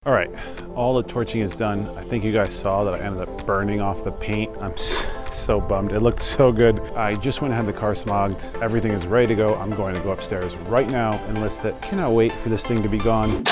All right, all the torching is done. I think you guys saw that I ended up burning off the paint. I'm so bummed. It looked so good. I just went and had the car smogged. Everything is ready to go. I'm going to go upstairs right now and list it. Cannot wait for this thing to be gone.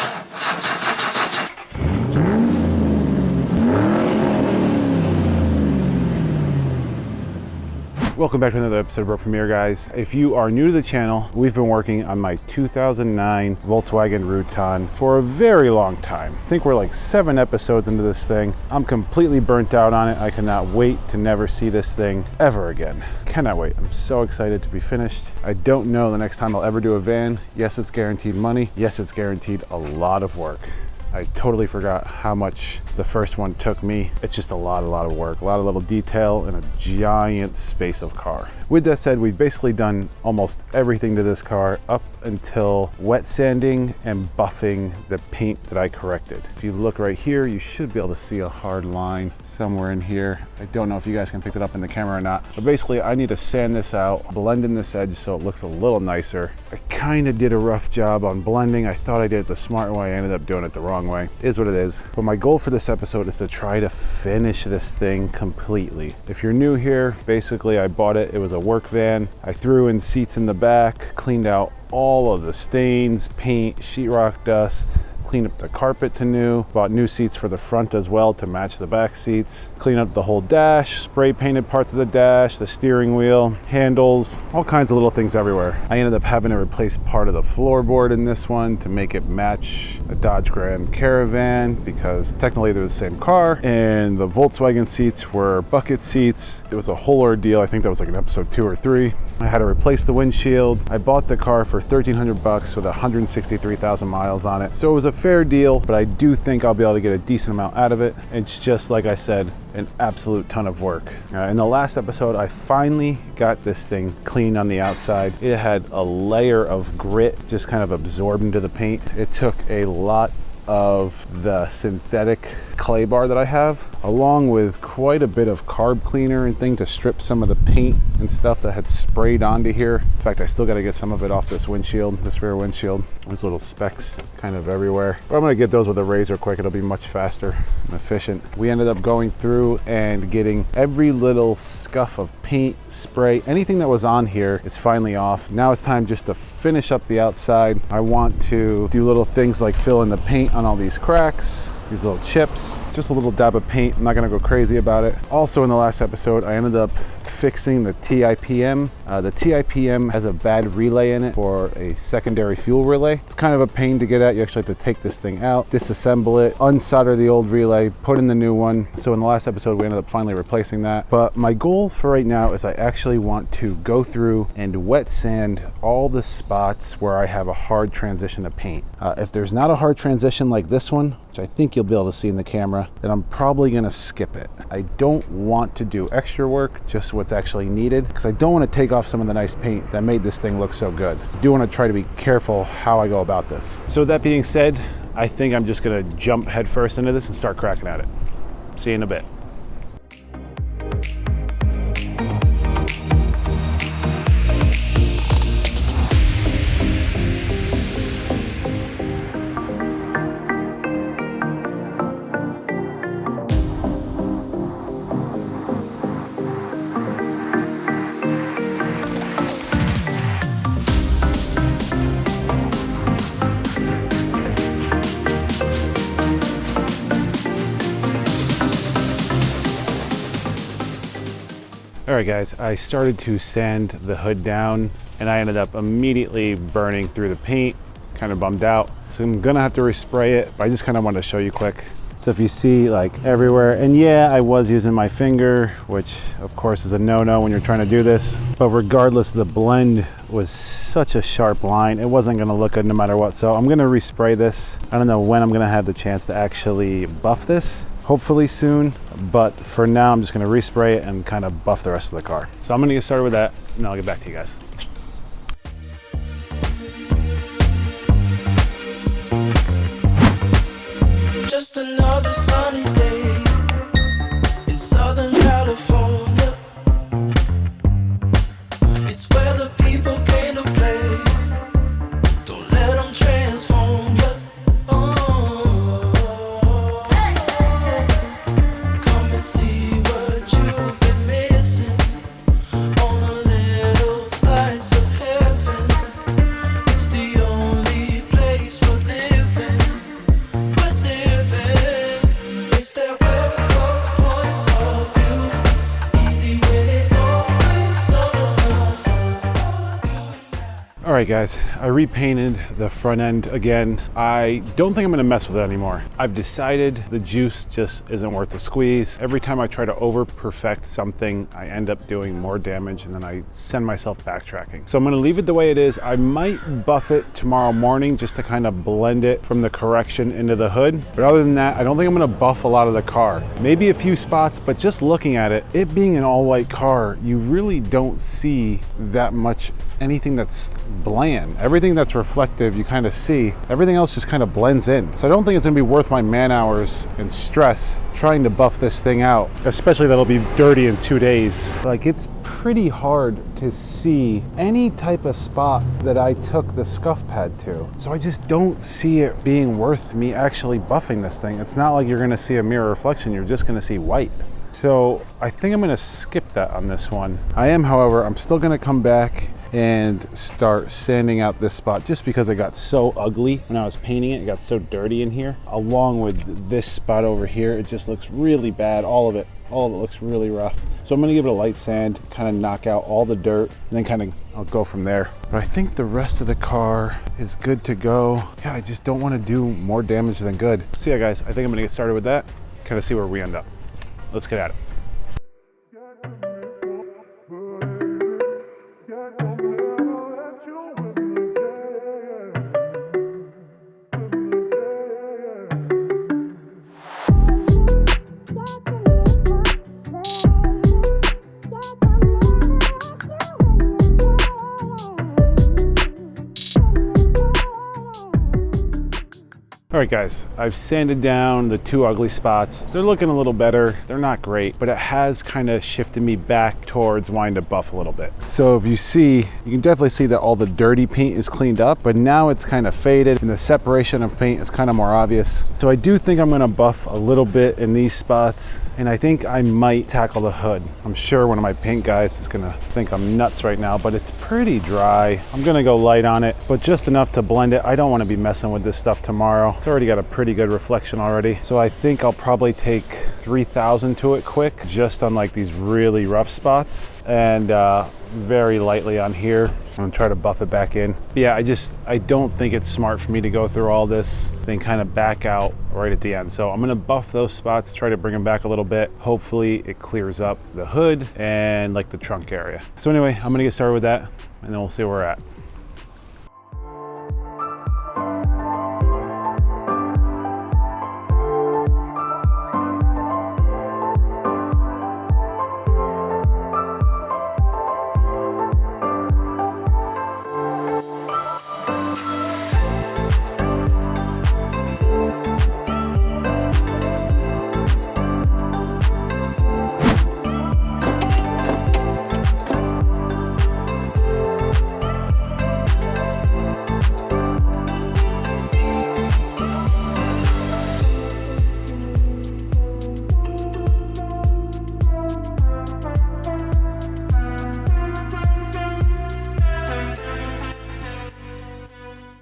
Welcome back to another episode of World Premiere, guys. If you are new to the channel, we've been working on my 2009 Volkswagen Routan for a very long time. I think we're like 7 episodes into this thing. I'm completely burnt out on it. I cannot wait to never see this thing ever again. Cannot wait. I'm so excited to be finished. I don't know the next time I'll ever do a van. Yes, it's guaranteed money. Yes, it's guaranteed a lot of work. I totally forgot how much the first one took me. It's just a lot of work, a lot of little detail in a giant space of car. With that said, we've basically done almost everything to this car up until wet sanding and buffing the paint that I corrected. If you look right here, you should be able to see a hard line somewhere in here. I don't know if you guys can pick it up in the camera or not, but basically I need to sand this out, blend in this edge so it looks a little nicer. I kind of did a rough job on blending. I thought I did it the smart way. I ended up doing it the wrong way. It is what it is. But my goal for this episode is to try to finish this thing completely. If you're new here, basically I bought it. It was a work van. I threw in seats in the back, cleaned out all of the stains, paint, sheetrock dust, cleaned up the carpet to new, bought new seats for the front as well to match the back seats, cleaned up the whole dash, spray painted parts of the dash, the steering wheel, handles, all kinds of little things everywhere. I ended up having to replace part of the floorboard in this one to make it match a Dodge Grand Caravan because technically they're the same car, and the Volkswagen seats were bucket seats. It was a whole ordeal. I think that was like in episode 2 or 3. I had to replace the windshield. I bought the car for $1,300 with 163,000 miles on it. So it was a fair deal, but I do think I'll be able to get a decent amount out of it. It's just, like I said, an absolute ton of work. In the last episode, I finally got this thing cleaned on the outside. It had a layer of grit just kind of absorbed into the paint. It took a lot of the synthetic clay bar that I have, along with quite a bit of carb cleaner and thing to strip some of the paint and stuff that had sprayed onto here. In fact, I still got to get some of it off this windshield, this rear windshield. There's little specks kind of everywhere. But I'm going to get those with a razor quick. It'll be much faster and efficient. We ended up going through and getting every little scuff of paint, spray, anything that was on here is finally off. Now it's time just to finish up the outside. I want to do little things like fill in the paint on all these cracks, these little chips, just a little dab of paint. I'm not gonna go crazy about it. Also in the last episode, I ended up fixing the TIPM. The TIPM has a bad relay in it for a secondary fuel relay. It's kind of a pain to get at. You actually have to take this thing out, disassemble it, unsolder the old relay, put in the new one. So in the last episode, we ended up finally replacing that. But my goal for right now is I actually want to go through and wet sand all the spots where I have a hard transition of paint. If there's not a hard transition like this one, which I think you'll be able to see in the camera, then I'm probably gonna skip it. I don't want to do extra work, just what's actually needed, because I don't want to take off some of the nice paint that made this thing look so good. I do want to try to be careful how I go about this. So with that being said, I think I'm just gonna jump headfirst into this and start cracking at it. See you in a bit. All right, guys, I started to sand the hood down and I ended up immediately burning through the paint, kind of bummed out. So I'm gonna have to respray it, but I just kind of wanted to show you quick. So if you see like everywhere, and yeah, I was using my finger, which of course is a no-no when you're trying to do this, but regardless, the blend was such a sharp line, it wasn't gonna look good no matter what. So I'm gonna respray this. I don't know when I'm gonna have the chance to actually buff this. Hopefully soon, but for now I'm just gonna respray it and kind of buff the rest of the car. So I'm gonna get started with that and I'll get back to you guys. Just another sunny day in Southern California. It's where the people came to play. Don't let them transform you. Oh. All right guys, I repainted the front end again. I don't think I'm gonna mess with it anymore. I've decided the juice just isn't worth the squeeze. Every time I try to over perfect something, I end up doing more damage and then I send myself backtracking. So I'm gonna leave it the way it is. I might buff it tomorrow morning just to kind of blend it from the correction into the hood. But other than that, I don't think I'm gonna buff a lot of the car. Maybe a few spots, but just looking at it, it being an all white car, you really don't see that much anything that's bland. Everything that's reflective, you kind of see. Everything else just kind of blends in. So I don't think it's gonna be worth my man hours and stress trying to buff this thing out, especially that'll be dirty in 2 days. Like, it's pretty hard to see any type of spot that I took the scuff pad to. So I just don't see it being worth me actually buffing this thing. It's not like you're gonna see a mirror reflection, you're just gonna see white. So I think I'm gonna skip that on this one. I am, however, I'm still gonna come back and start sanding out this spot just because it got so ugly when I was painting it. It got so dirty in here. Along with this spot over here, it just looks really bad. All of it looks really rough. So I'm gonna give it a light sand, kind of knock out all the dirt, and then I'll go from there. But I think the rest of the car is good to go. Yeah, I just don't wanna do more damage than good. So yeah guys, I think I'm gonna get started with that, kind of see where we end up. Let's get at it. All right guys, I've sanded down the 2 ugly spots. They're looking a little better. They're not great, but it has kind of shifted me back towards wanting to buff a little bit. So if you see, you can definitely see that all the dirty paint is cleaned up, but now it's kind of faded and the separation of paint is kind of more obvious. So I do think I'm gonna buff a little bit in these spots, and I think I might tackle the hood. I'm sure one of my paint guys is gonna think I'm nuts right now, but it's pretty dry. I'm gonna go light on it, but just enough to blend it. I don't wanna be messing with this stuff tomorrow. It's already got a pretty good reflection already. So I think I'll probably take 3000 to it quick, just on like these really rough spots, and very lightly on here. I'm gonna try to buff it back in. But yeah, I don't think it's smart for me to go through all this, then kind of back out right at the end. So I'm gonna buff those spots, try to bring them back a little bit. Hopefully it clears up the hood and like the trunk area. So anyway, I'm gonna get started with that and then we'll see where we're at.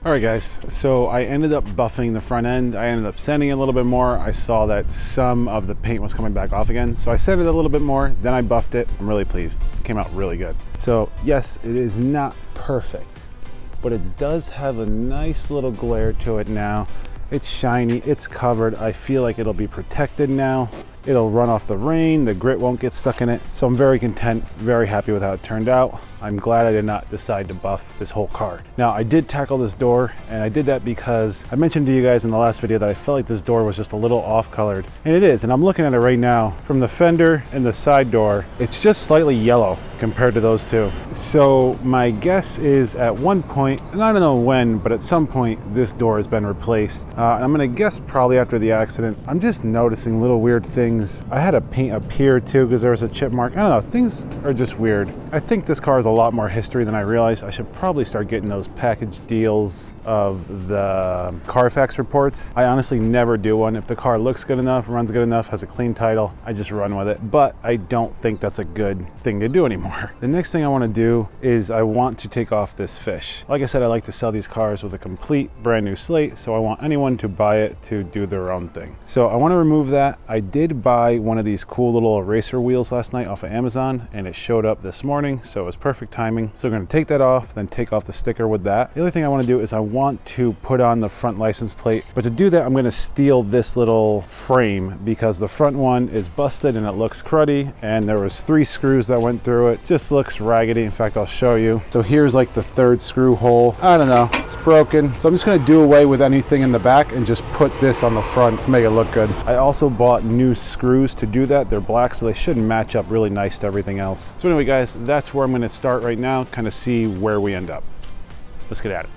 All right guys, so I ended up buffing the front end. I ended up sanding it a little bit more. I saw that some of the paint was coming back off again. So I sanded it a little bit more, then I buffed it. I'm really pleased. It came out really good. So yes, it is not perfect, but it does have a nice little glare to it now. It's shiny, it's covered. I feel like it'll be protected now. It'll run off the rain, the grit won't get stuck in it. So I'm very content, very happy with how it turned out. I'm glad I did not decide to buff this whole car. Now I did tackle this door, and I did that because I mentioned to you guys in the last video that I felt like this door was just a little off colored, and it is. And I'm looking at it right now from the fender and the side door. It's just slightly yellow compared to those two. So my guess is at one point, and I don't know when, but at some point this door has been replaced. And I'm gonna guess probably after the accident. I'm just noticing little weird things. I had to paint up here too because there was a chip mark. I don't know, things are just weird. I think this car has a lot more history than I realized. I should probably start getting those package deals of the Carfax reports. I honestly never do one. If the car looks good enough, runs good enough, has a clean title, I just run with it. But I don't think that's a good thing to do anymore. anymore. The next thing I want to do is I want to take off this fish. Like I said, I like to sell these cars with a complete brand new slate, so I want anyone to buy it to do their own thing. So I want to remove that. I did buy one of these cool little eraser wheels last night off of Amazon, and it showed up this morning, so it was perfect timing. So I'm going to take that off, then take off the sticker with that. The other thing I want to do is I want to put on the front license plate, but to do that I'm going to steal this little frame because the front one is busted and it looks cruddy, and there was 3 screws that went through it. Just looks raggedy. In fact, I'll show you. So here's like the 3rd screw hole. I don't know, it's broken. So I'm just going to do away with anything in the back and just put this on the front to make it look good. I also bought new screws to do that. They're black, so they should match up really nice to everything else. So anyway guys, that's where I'm going to start right now, kind of see where we end up. Let's get at it.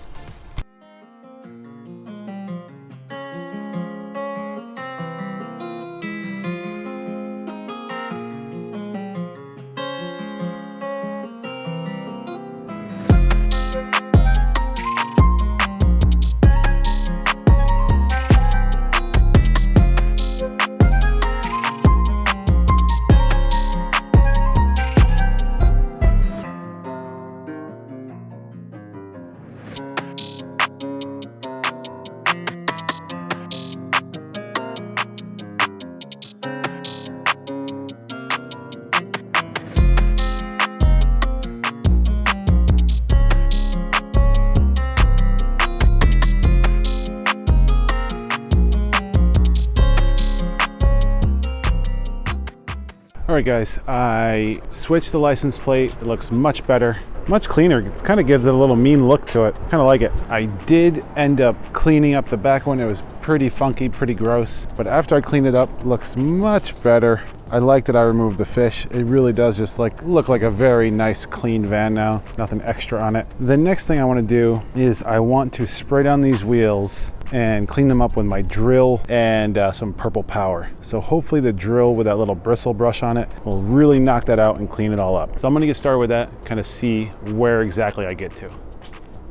All right guys, I switched the license plate. It looks much better, much cleaner. It kind of gives it a little mean look to it. Kind of like it. I did end up cleaning up the back one. It was pretty funky, pretty gross. But after I cleaned it up, it looks much better. I like that I removed the fish. It really does just like look like a very nice clean van now. Nothing extra on it. The next thing I want to do is I want to spray down these wheels and clean them up with my drill and some purple power. So hopefully the drill with that little bristle brush on it will really knock that out and clean it all up. So I'm gonna get started with that, kind of see where exactly I get to.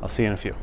I'll see you in a few.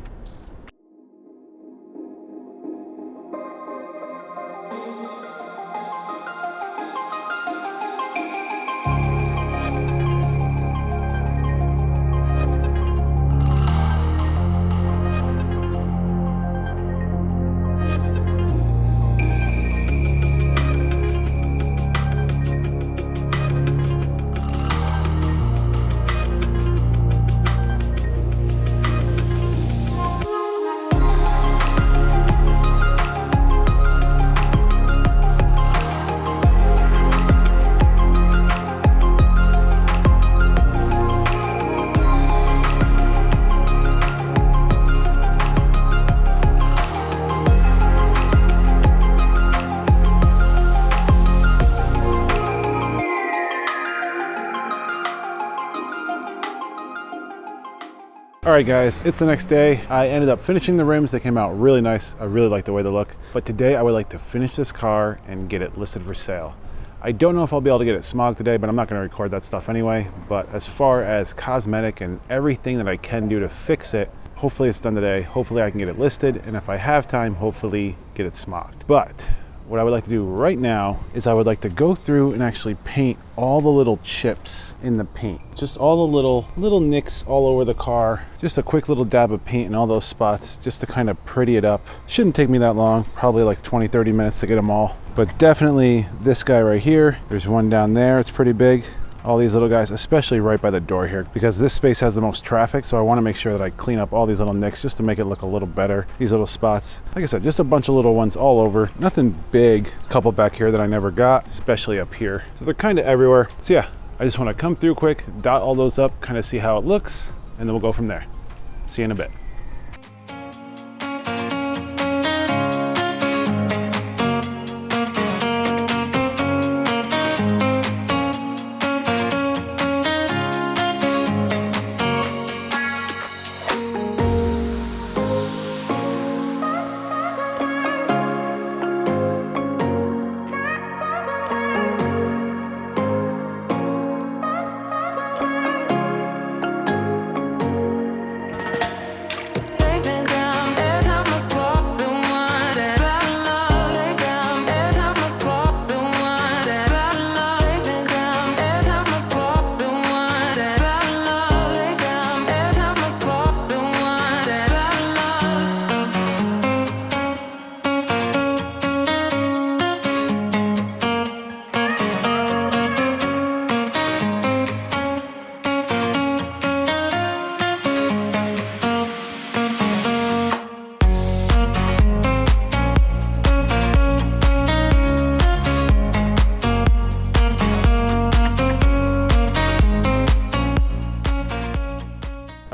All right guys, it's the next day. I ended up finishing the rims. They came out really nice. I really like the way they look. But today I would like to finish this car and get it listed for sale. I don't know if I'll be able to get it smogged today, but I'm not gonna record that stuff anyway. But as far as cosmetic and everything that I can do to fix it, hopefully it's done today. Hopefully I can get it listed. And if I have time, hopefully get it smogged. But what I would like to do right now is I would like to go through and actually paint all the little chips in the paint. Just all the little nicks all over the car. Just a quick little dab of paint in all those spots just to kind of pretty it up. Shouldn't take me that long, probably like 20-30 minutes to get them all. But definitely this guy right here. There's one down there, it's pretty big. All these little guys, especially right by the door here, because this space has the most traffic, so I want to make sure that I clean up all these little nicks just to make it look a little better. These little spots, like I said, just a bunch of little ones all over. Nothing big. A couple back here that I never got, especially up here. So they're kind of everywhere. So yeah, I just want to come through quick, dot all those up, kind of see how it looks, and then we'll go from there. See you in a bit.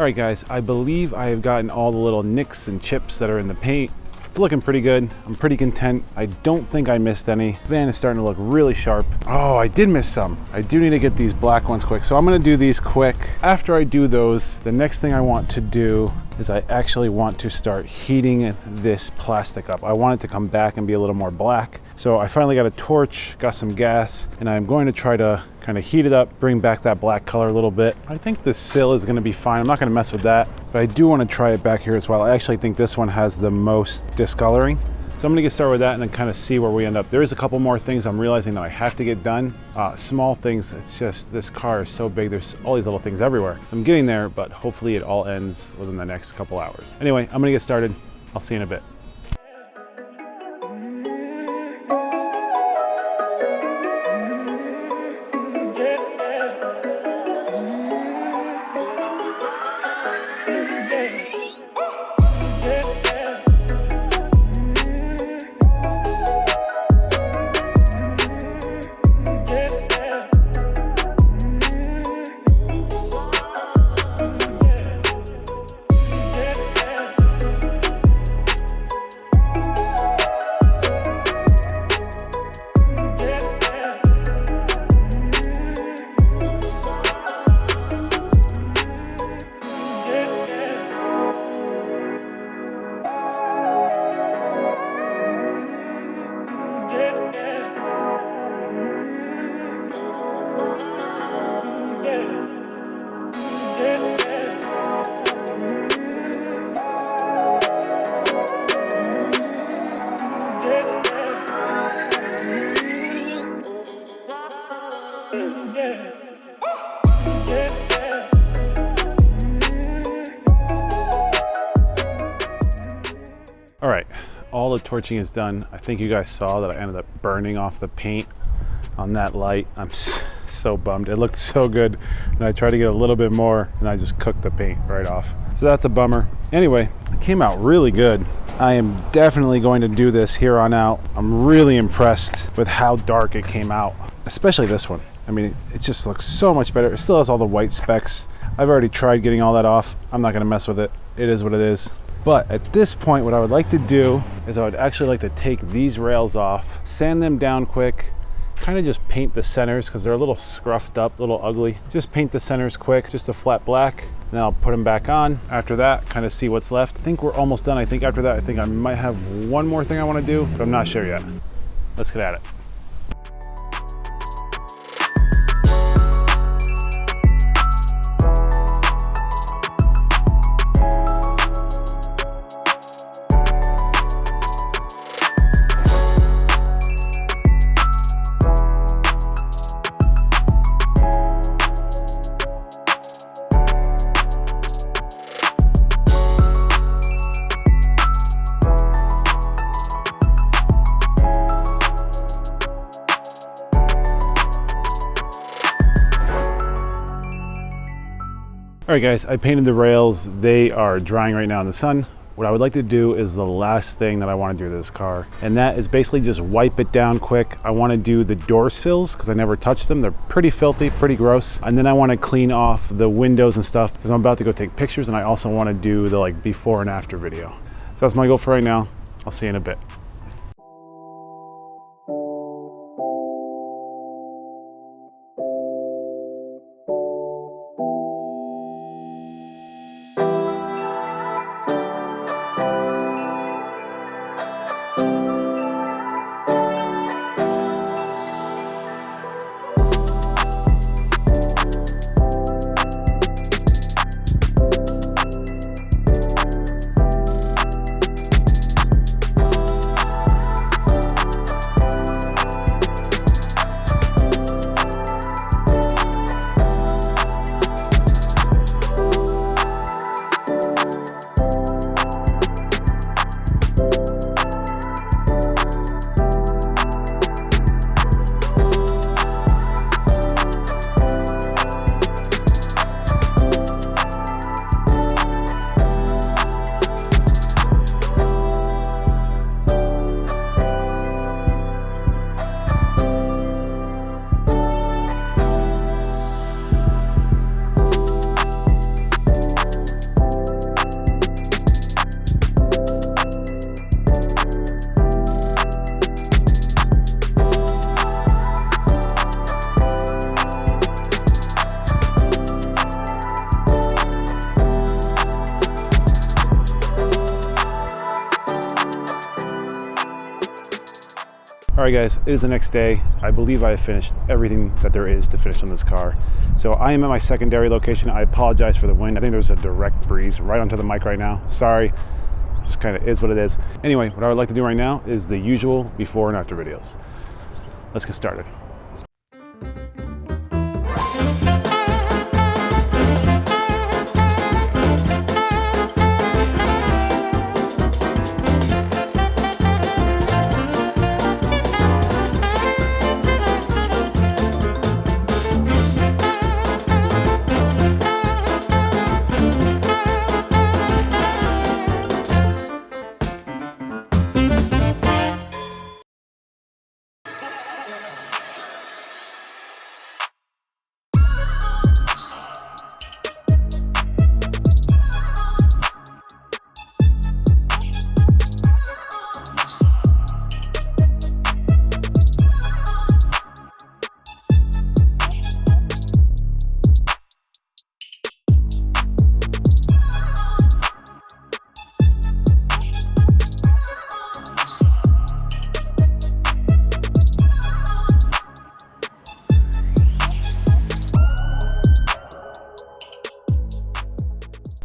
All right guys, I believe I have gotten all the little nicks and chips that are in the paint. It's looking pretty good. I'm pretty content. I don't think I missed any. Van is starting to look really sharp. Oh, I did miss some. I do need to get these black ones quick. So I'm gonna do these quick. After I do those, the next thing I want to do is I actually want to start heating this plastic up. I want it to come back and be a little more black. So I finally got a torch, got some gas, and I'm going to try to kind of heat it up, bring back that black color a little bit. I think the sill is gonna be fine. I'm not gonna mess with that, but I do wanna try it back here as well. I actually think this one has the most discoloring. So I'm gonna get started with that and then kind of see where we end up. There is a couple more things I'm realizing that I have to get done. Small things, it's just, this car is so big, there's all these little things everywhere. So I'm getting there, but hopefully it all ends within the next couple hours. Anyway, I'm gonna get started. I'll see you in a bit. All right, all the torching is done. I think you guys saw that I ended up burning off the paint on that light. I'm so bummed. It looked so good, and I tried to get a little bit more, and I just cooked the paint right off. So that's a bummer. Anyway, it came out really good. I am definitely going to do this here on out. I'm really impressed with how dark it came out, especially this one. I mean, it just looks so much better. It still has all the white specks. I've already tried getting all that off. I'm not gonna mess with it. It is what it is. But at this point, what I would like to do is I would actually like to take these rails off, sand them down quick, kind of just paint the centers because they're a little scruffed up, a little ugly. Just paint the centers quick, just a flat black, and then I'll put them back on. After that, kind of see what's left. I think we're almost done. I think after that, I think I might have one more thing I want to do, but I'm not sure yet. Let's get at it. All right guys, I painted the rails. They are drying right now in the sun. What I would like to do is the last thing that I want to do to this car, and that is basically just wipe it down quick. I want to do the door sills because I never touched them. They're pretty filthy, pretty gross. And then I want to clean off the windows and stuff because I'm about to go take pictures, and I also want to do the like before and after video. So that's my goal for right now. I'll see you in a bit. All right guys, it is the next day. I believe I have finished everything that there is to finish on this car. So I am at my secondary location. I apologize for the wind. I think there's a direct breeze right onto the mic right now. Sorry, just kind of is what it is. Anyway, what I would like to do right now is the usual before and after videos. Let's get started.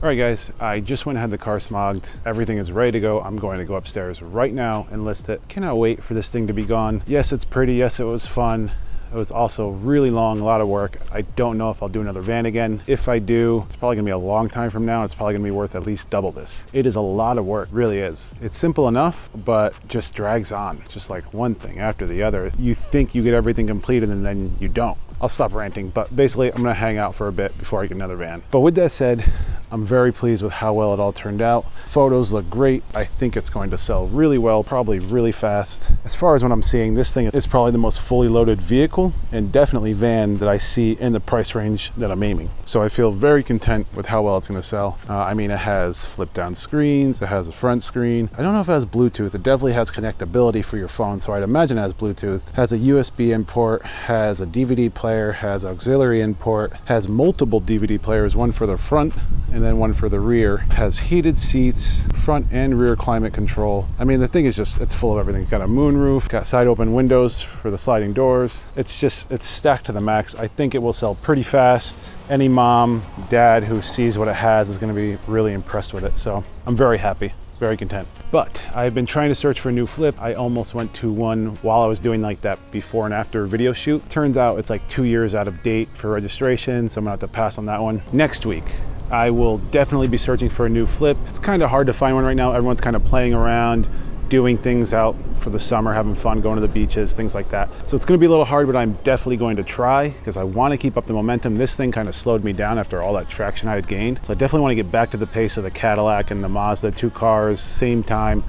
All right guys, I just went and had the car smogged. Everything is ready to go. I'm going to go upstairs right now and list it. Cannot wait for this thing to be gone. Yes, it's pretty. Yes, it was fun. It was also really long, a lot of work. I don't know if I'll do another van again. If I do, it's probably gonna be a long time from now. It's probably gonna be worth at least double this. It is a lot of work, really is. It's simple enough, but just drags on. Just like one thing after the other. You think you get everything completed and then you don't. I'll stop ranting, but basically I'm gonna hang out for a bit before I get another van. But with that said, I'm very pleased with how well it all turned out. Photos look great. I think it's going to sell really well, probably really fast. As far as what I'm seeing, this thing is probably the most fully loaded vehicle and definitely van that I see in the price range that I'm aiming. So I feel very content with how well it's gonna sell. I mean, it has flip down screens, it has a front screen. I don't know if it has Bluetooth. It definitely has connectability for your phone, so I'd imagine it has Bluetooth. It has a USB import, has a DVD player, has auxiliary import, has multiple DVD players, one for the front and then one for the rear. Has heated seats, front and rear climate control. I mean, the thing is just, it's full of everything. It's got a moonroof, got side open windows for the sliding doors. It's stacked to the max. I think it will sell pretty fast. Any mom, dad who sees what it has is gonna be really impressed with it. So I'm very happy. Very content. But I've been trying to search for a new flip. I almost went to one while I was doing like that before and after video shoot. Turns out it's like 2 years out of date for registration, so I'm gonna have to pass on that one. Next week, I will definitely be searching for a new flip. It's kind of hard to find one right now. Everyone's kind of playing around, doing things out for the summer, having fun, going to the beaches, things like that. So it's gonna be a little hard, but I'm definitely going to try because I want to keep up the momentum. This thing kind of slowed me down after all that traction I had gained. So I definitely want to get back to the pace of the Cadillac and the Mazda, 2 cars, same time,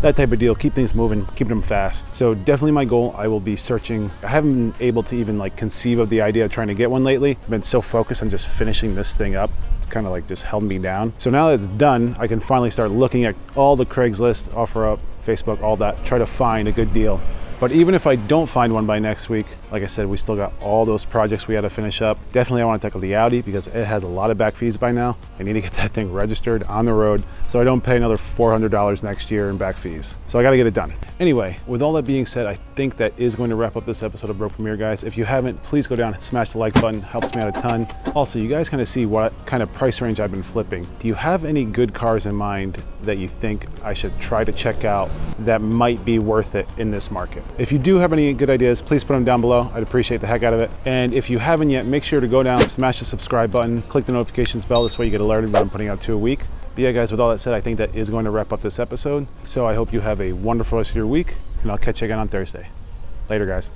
that type of deal, keep things moving, keep them fast. So definitely my goal, I will be searching. I haven't been able to even like conceive of the idea of trying to get one lately. I've been so focused on just finishing this thing up. Kind of like just held me down. So now that it's done, I can finally start looking at all the Craigslist, OfferUp, Facebook, all that, try to find a good deal. But even if I don't find one by next week, like I said, we still got all those projects we had to finish up. Definitely I want to tackle the Audi because it has a lot of back fees by now. I need to get that thing registered on the road so I don't pay another $400 next year in back fees. So I got to get it done. Anyway, with all that being said, I think that is going to wrap up this episode of Bro Premier, guys. If you haven't, please go down and smash the like button. Helps me out a ton. Also, you guys kind of see what kind of price range I've been flipping. Do you have any good cars in mind that you think I should try to check out that might be worth it in this market? If you do have any good ideas, please put them down below. I'd appreciate the heck out of it. And if you haven't yet, make sure to go down, smash the subscribe button, click the notifications bell. This way you get alerted when I'm putting out 2 a week. But yeah, guys, with all that said, I think that is going to wrap up this episode. So I hope you have a wonderful rest of your week, and I'll catch you again on Thursday. Later, guys.